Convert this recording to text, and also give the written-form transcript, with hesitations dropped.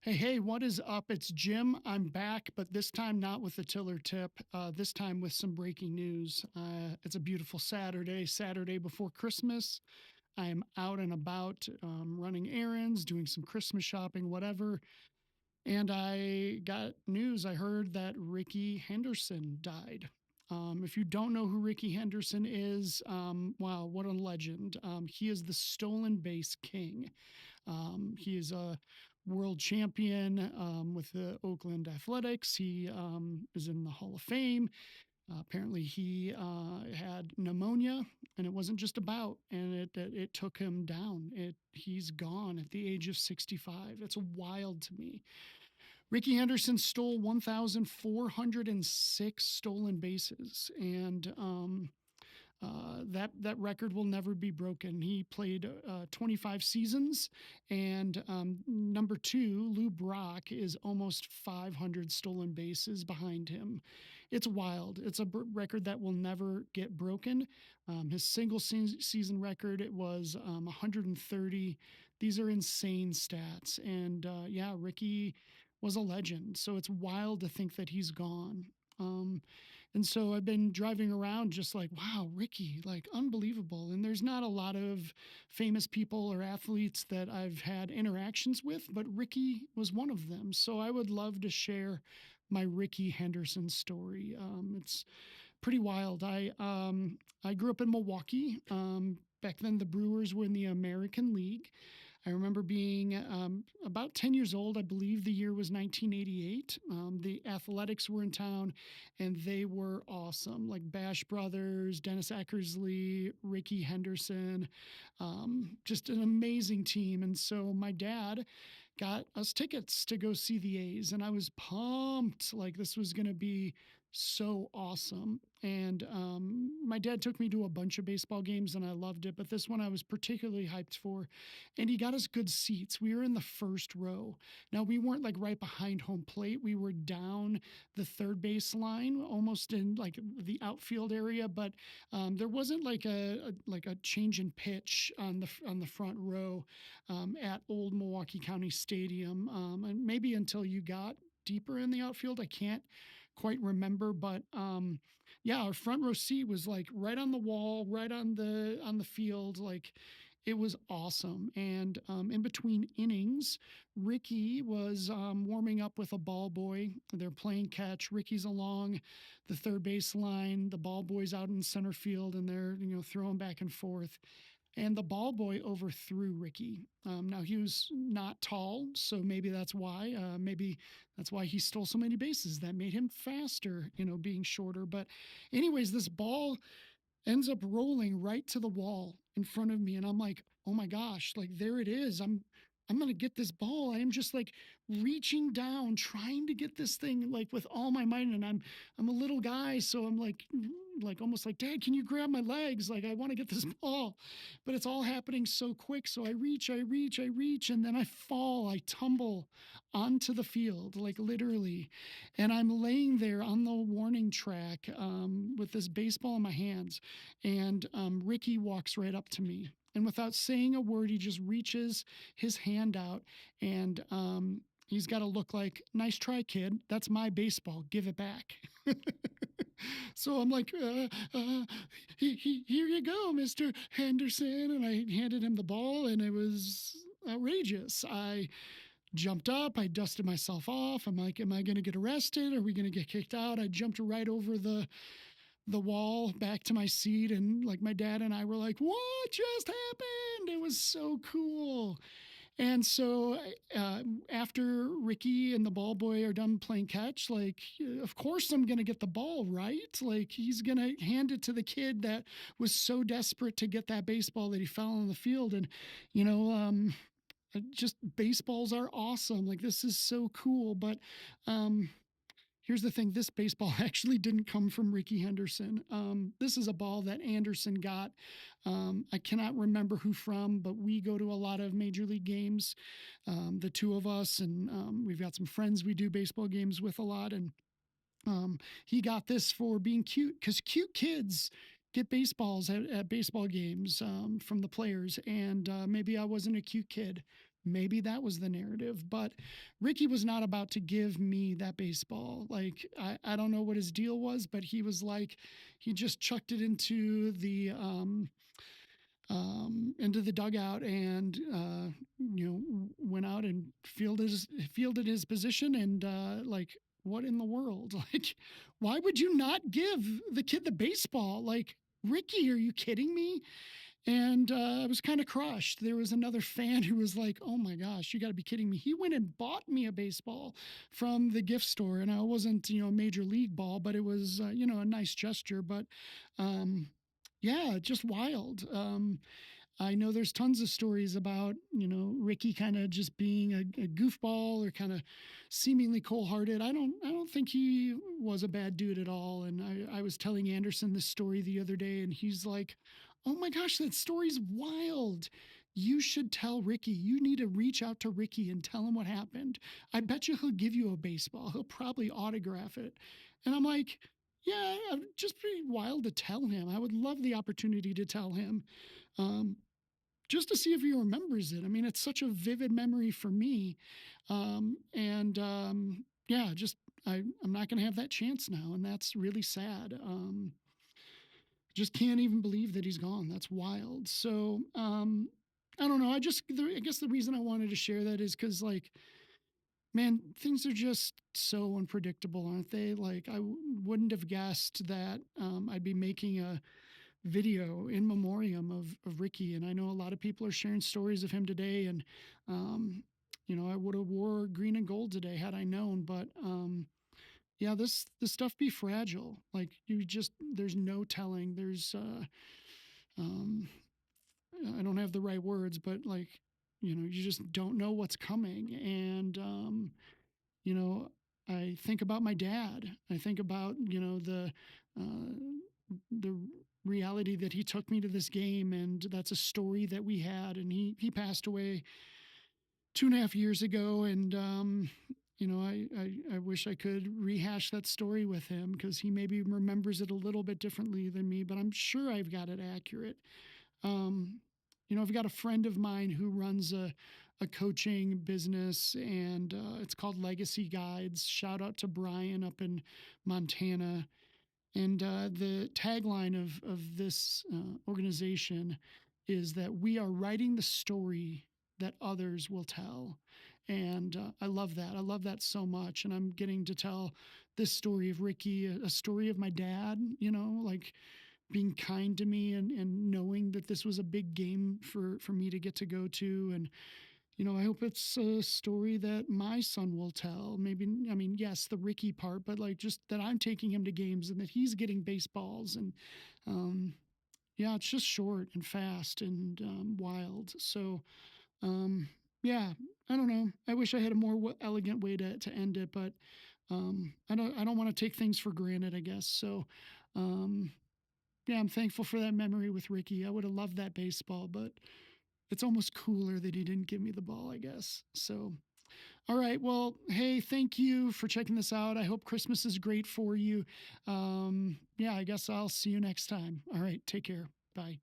Hey, hey, what is up? It's Jim. I'm back, but this time not with the tiller tip. This time with some breaking news. It's a beautiful Saturday before Christmas. I am out and about running errands, doing some Christmas shopping, whatever. And I got news. I heard that Rickey Henderson died. If you don't know who Rickey Henderson is, wow, what a legend. He is the stolen base king. He is a world champion with the Oakland Athletics. He is in the Hall of Fame. Apparently, he had pneumonia, and it wasn't just about, and it took him down. He's gone at the age of 65. It's wild to me. Rickey Henderson stole 1,406 stolen bases, and that record will never be broken. He played 25 seasons, and number two, Lou Brock, is almost 500 stolen bases behind him. It's wild. It's a record that will never get broken. His single season record, it was 130. These are insane stats, and yeah, Rickey was a legend. So it's wild to think that he's gone. And so I've been driving around just like, wow, Rickey, like unbelievable. And there's not a lot of famous people or athletes that I've had interactions with, but Rickey was one of them. So I would love to share my Rickey Henderson story. It's pretty wild. I grew up in Milwaukee. Back then, the Brewers were in the American League. I remember being about 10 years old. I believe the year was 1988. The Athletics were in town, and they were awesome. Like Bash Brothers, Dennis Eckersley, Rickey Henderson, just an amazing team. And so my dad got us tickets to go see the A's, and I was pumped. Like this was going to be so awesome. And my dad took me to a bunch of baseball games and I loved it. But this one I was particularly hyped for. And he got us good seats. We were in the first row. Now, we weren't like right behind home plate. We were down the third base line, almost in like the outfield area. But there wasn't like a change in pitch on the front row at Old Milwaukee County Stadium. And maybe until you got deeper in the outfield. I can't quite remember, but yeah, our front row seat was like right on the wall, right on the field. Like it was awesome. And in between innings, Rickey was warming up with a ball boy. They're playing catch. Rickey's along the third base line. The ball boy's out in center field, and they're throwing back and forth. And the ball boy overthrew Rickey. Now he was not tall, so maybe that's why. Maybe that's why he stole so many bases. That made him faster, being shorter. But, anyways, this ball ends up rolling right to the wall in front of me, and I'm like, oh my gosh, like there it is. I'm gonna get this ball. I am just like reaching down, trying to get this thing like with all my might, and I'm a little guy, so I'm like almost like, Dad, can you grab my legs? Like I want to get this ball, but it's all happening so quick. So I reach, and then I fall. I tumble onto the field, like literally, and I'm laying there on the warning track with this baseball in my hands, and Rickey walks right up to me. And without saying a word, he just reaches his hand out, and he's got to look like, nice try, kid. That's my baseball. Give it back. So I'm like, here you go, Mr. Henderson. And I handed him the ball, and it was outrageous. I jumped up. I dusted myself off. I'm like, am I going to get arrested? Are we going to get kicked out? I jumped right over the wall back to my seat, and like my dad and I were like, what just happened? It was so cool. And so after Rickey and the ball boy are done playing catch, like, of course I'm going to get the ball, right? Like he's going to hand it to the kid that was so desperate to get that baseball that he fell on the field. And, just baseballs are awesome. Like this is so cool. But, here's the thing. This baseball actually didn't come from Rickey Henderson. This is a ball that Anderson got. I cannot remember who from, but we go to a lot of major league games, the two of us, and we've got some friends we do baseball games with a lot. And he got this for being cute, because cute kids get baseballs at baseball games from the players. And maybe I wasn't a cute kid. maybe that was the narrative, but Ricky was not about to give me that baseball. Like, I don't know what his deal was, but he was like, he just chucked it into the dugout and went out and fielded his position and like, what in the world? Like, why would you not give the kid the baseball? Like, Ricky, are you kidding me? And I was kind of crushed. There was another fan who was like, "Oh my gosh, you got to be kidding me!" He went and bought me a baseball from the gift store, and I wasn't, a major league ball, but it was, a nice gesture. But um, yeah, just wild. I know there's tons of stories about, Ricky kind of just being a goofball or kind of seemingly cold-hearted. I don't think he was a bad dude at all. And I was telling Anderson this story the other day, and he's like, "Oh my gosh, that story's wild. You should tell Ricky. You need to reach out to Ricky and tell him what happened. I bet you he'll give you a baseball. He'll probably autograph it." And I'm like, yeah, just pretty wild to tell him. I would love the opportunity to tell him. Um, just to see if he remembers it. I mean, it's such a vivid memory for me. And yeah, just I'm not going to have that chance now. And that's really sad. Just can't even believe that he's gone. That's wild. So I don't know. I guess the reason I wanted to share that is because, like, man, things are just so unpredictable, aren't they? Like, wouldn't have guessed that I'd be making a video in memoriam of Ricky. And I know a lot of people are sharing stories of him today. And, I would have wore green and gold today had I known. But yeah, this stuff be fragile. Like, there's no telling. Um, I don't have the right words, but like, you just don't know what's coming. And, you know, I think about my dad. I think about, the reality that he took me to this game, and that's a story that we had. And he passed away 2.5 years ago, and I wish I could rehash that story with him because he maybe remembers it a little bit differently than me, but I'm sure I've got it accurate. Um, I've got a friend of mine who runs a coaching business, and it's called Legacy Guides. Shout out to Brian up in Montana. And the tagline of this organization is that we are writing the story that others will tell. And I love that. I love that so much. And I'm getting to tell this story of Ricky, a story of my dad, like being kind to me, and knowing that this was a big game for me to get to go to. And I hope it's a story that my son will tell. Maybe, I mean, yes, the Ricky part, but like, just that I'm taking him to games and that he's getting baseballs. And yeah, it's just short and fast and wild. So um, yeah, I don't know. I wish I had a more elegant way to end it, but I don't want to take things for granted, I guess. So um, yeah, I'm thankful for that memory with Ricky. I would have loved that baseball, but it's almost cooler that he didn't give me the ball, I guess. So, all right. Well, hey, thank you for checking this out. I hope Christmas is great for you. Yeah, I guess I'll see you next time. All right. Take care. Bye.